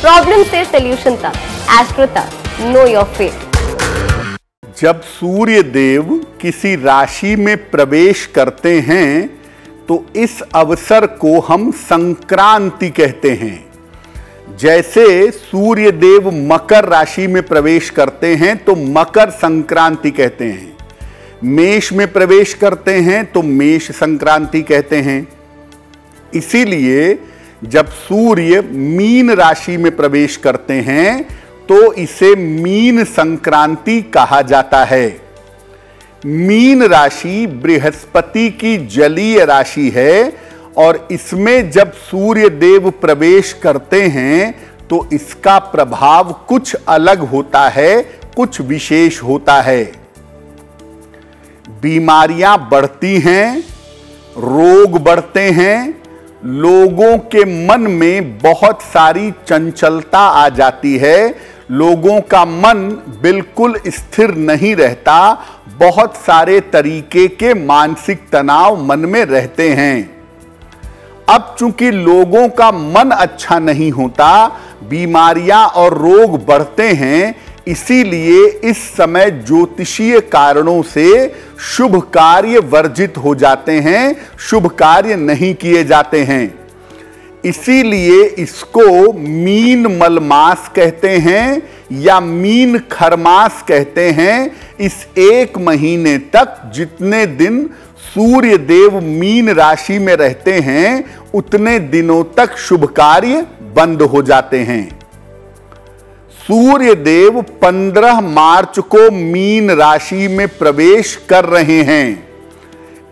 Problem से solution तक, astro तक, नो योर फेट। जब सूर्य देव किसी राशि में प्रवेश करते हैं तो इस अवसर को हम संक्रांति कहते हैं। जैसे सूर्य देव मकर राशि में प्रवेश करते हैं तो मकर संक्रांति कहते हैं, मेष में प्रवेश करते हैं तो मेष संक्रांति कहते हैं। इसीलिए जब सूर्य मीन राशि में प्रवेश करते हैं तो इसे मीन संक्रांति कहा जाता है। मीन राशि बृहस्पति की जलीय राशि है और इसमें जब सूर्य देव प्रवेश करते हैं तो इसका प्रभाव कुछ अलग होता है, कुछ विशेष होता है। बीमारियां बढ़ती हैं, रोग बढ़ते हैं, लोगों के मन में बहुत सारी चंचलता आ जाती है, लोगों का मन बिल्कुल स्थिर नहीं रहता, बहुत सारे तरीके के मानसिक तनाव मन में रहते हैं। अब चूंकि लोगों का मन अच्छा नहीं होता, बीमारियां और रोग बढ़ते हैं, इसीलिए इस समय ज्योतिषीय कारणों से शुभ कार्य वर्जित हो जाते हैं, शुभ कार्य नहीं किए जाते हैं। इसीलिए इसको मीन मलमास कहते हैं या मीन खरमास कहते हैं। इस एक महीने तक जितने दिन सूर्य देव मीन राशि में रहते हैं उतने दिनों तक शुभ कार्य बंद हो जाते हैं। सूर्य देव 15 मार्च को मीन राशि में प्रवेश कर रहे हैं,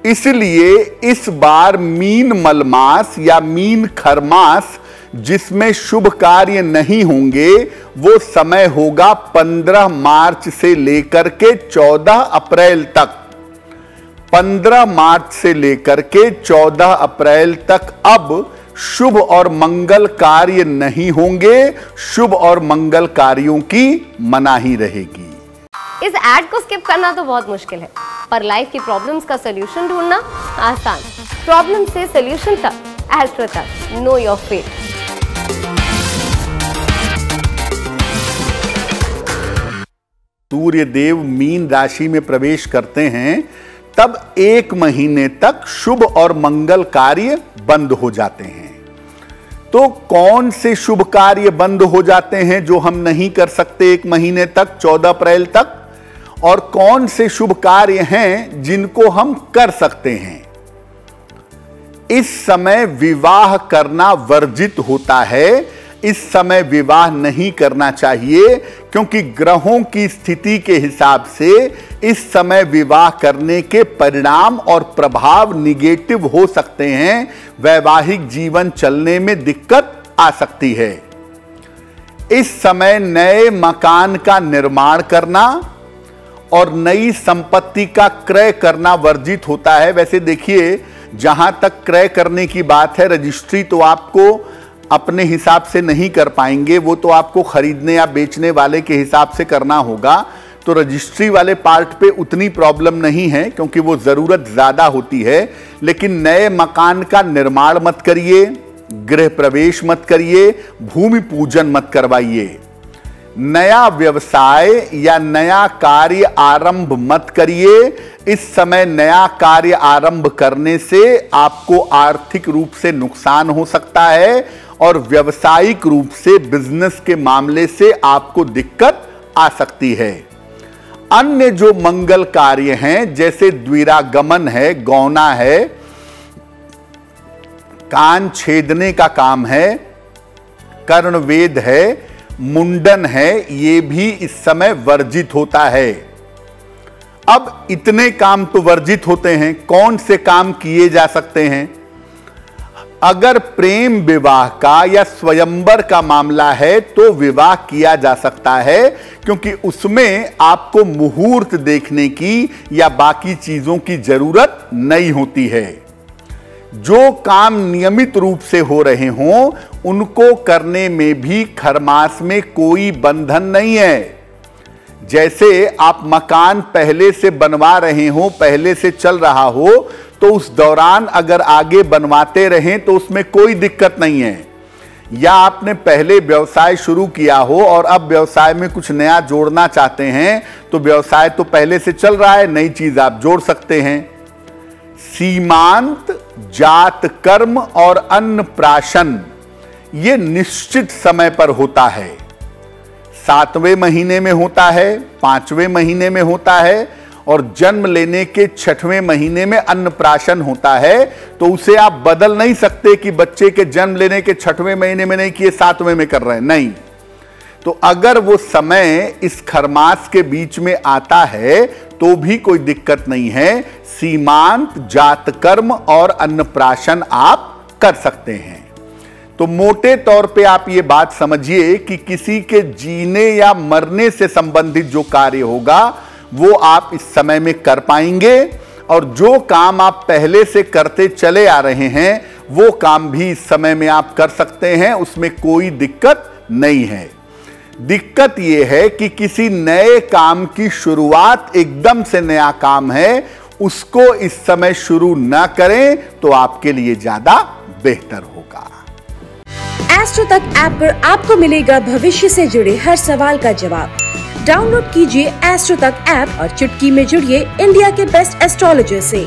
इसलिए इस बार मीन मलमास या मीन खरमास जिसमें शुभ कार्य नहीं होंगे वो समय होगा 15 मार्च से लेकर के 14 अप्रैल तक। 15 मार्च से लेकर के 14 अप्रैल तक अब शुभ और मंगल कार्य नहीं होंगे, शुभ और मंगल कार्यों की मनाही रहेगी। इस एड को स्किप करना तो बहुत मुश्किल है, पर लाइफ की प्रॉब्लम्स का सॉल्यूशन ढूंढना आसान। प्रॉब्लम से सॉल्यूशन तक, एस्ट्रो तक, know your fate. Surya Dev मीन राशि में प्रवेश करते हैं तब एक महीने तक शुभ और मंगल कार्य बंद हो जाते हैं। तो कौन से शुभ कार्य बंद हो जाते हैं जो हम नहीं कर सकते एक महीने तक, 14 अप्रैल तक, और कौन से शुभ कार्य हैं जिनको हम कर सकते हैं? इस समय विवाह करना वर्जित होता है। इस समय विवाह नहीं करना चाहिए क्योंकि ग्रहों की स्थिति के हिसाब से इस समय विवाह करने के परिणाम और प्रभाव निगेटिव हो सकते हैं। वैवाहिक जीवन चलने में दिक्कत आ सकती है। इस समय नए मकान का निर्माण करना और नई संपत्ति का क्रय करना वर्जित होता है। वैसे देखिए, जहां तक क्रय करने की बात है, रजिस्ट्री तो आपको अपने हिसाब से नहीं कर पाएंगे, वो तो आपको खरीदने या बेचने वाले के हिसाब से करना होगा। तो रजिस्ट्री वाले पार्ट पे उतनी प्रॉब्लम नहीं है क्योंकि वो ज़रूरत ज़्यादा होती है। लेकिन नए मकान का निर्माण मत करिए, गृह प्रवेश मत करिए, भूमि पूजन मत करवाइए, नया व्यवसाय या नया कार्य आरंभ मत करिए। इस समय नया कार्य आरंभ करने से आपको आर्थिक रूप से नुकसान हो सकता है और व्यावसायिक रूप से बिजनेस के मामले से आपको दिक्कत आ सकती है। अन्य जो मंगल कार्य हैं जैसे द्विरागमन है, गौना है, कान छेदने का काम है, कर्णवेद है, मुंडन है, ये भी इस समय वर्जित होता है। अब इतने काम तो वर्जित होते हैं, कौन से काम किए जा सकते हैं? अगर प्रेम विवाह का या स्वयंवर का मामला है तो विवाह किया जा सकता है क्योंकि उसमें आपको मुहूर्त देखने की या बाकी चीजों की जरूरत नहीं होती है। जो काम नियमित रूप से हो रहे हों उनको करने में भी खरमास में कोई बंधन नहीं है। जैसे आप मकान पहले से बनवा रहे हो, पहले से चल रहा हो, तो उस दौरान अगर आगे बनवाते रहें तो उसमें कोई दिक्कत नहीं है। या आपने पहले व्यवसाय शुरू किया हो और अब व्यवसाय में कुछ नया जोड़ना चाहते हैं, तो व्यवसाय तो पहले से चल रहा है, नई चीज आप जोड़ सकते हैं। सीमांत, जात कर्म और अन्नप्राशन ये निश्चित समय पर होता है। 7वें महीने में होता है, 5वें महीने में होता है और जन्म लेने के 6वें महीने में अन्नप्राशन होता है। तो उसे आप बदल नहीं सकते कि बच्चे के जन्म लेने के 6वें महीने में नहीं किए 7वें में कर रहे हैं, नहीं। तो अगर वो समय इस खरमास के बीच में आता है तो भी कोई दिक्कत नहीं है। सीमांत, जात कर्म और अन्नप्राशन आप कर सकते हैं। तो मोटे तौर पे आप ये बात समझिए कि किसी के जीने या मरने से संबंधित जो कार्य होगा वो आप इस समय में कर पाएंगे, और जो काम आप पहले से करते चले आ रहे हैं वो काम भी इस समय में आप कर सकते हैं, उसमें कोई दिक्कत नहीं है। दिक्कत यह है कि किसी नए काम की शुरुआत, एकदम से नया काम है, उसको इस समय शुरू ना करें तो आपके लिए ज्यादा बेहतर होगा। एस्ट्रो तक ऐप पर आपको मिलेगा भविष्य से जुड़े हर सवाल का जवाब। डाउनलोड कीजिए एस्ट्रो तक ऐप और चुटकी में जुड़िए इंडिया के बेस्ट एस्ट्रोलॉजर से।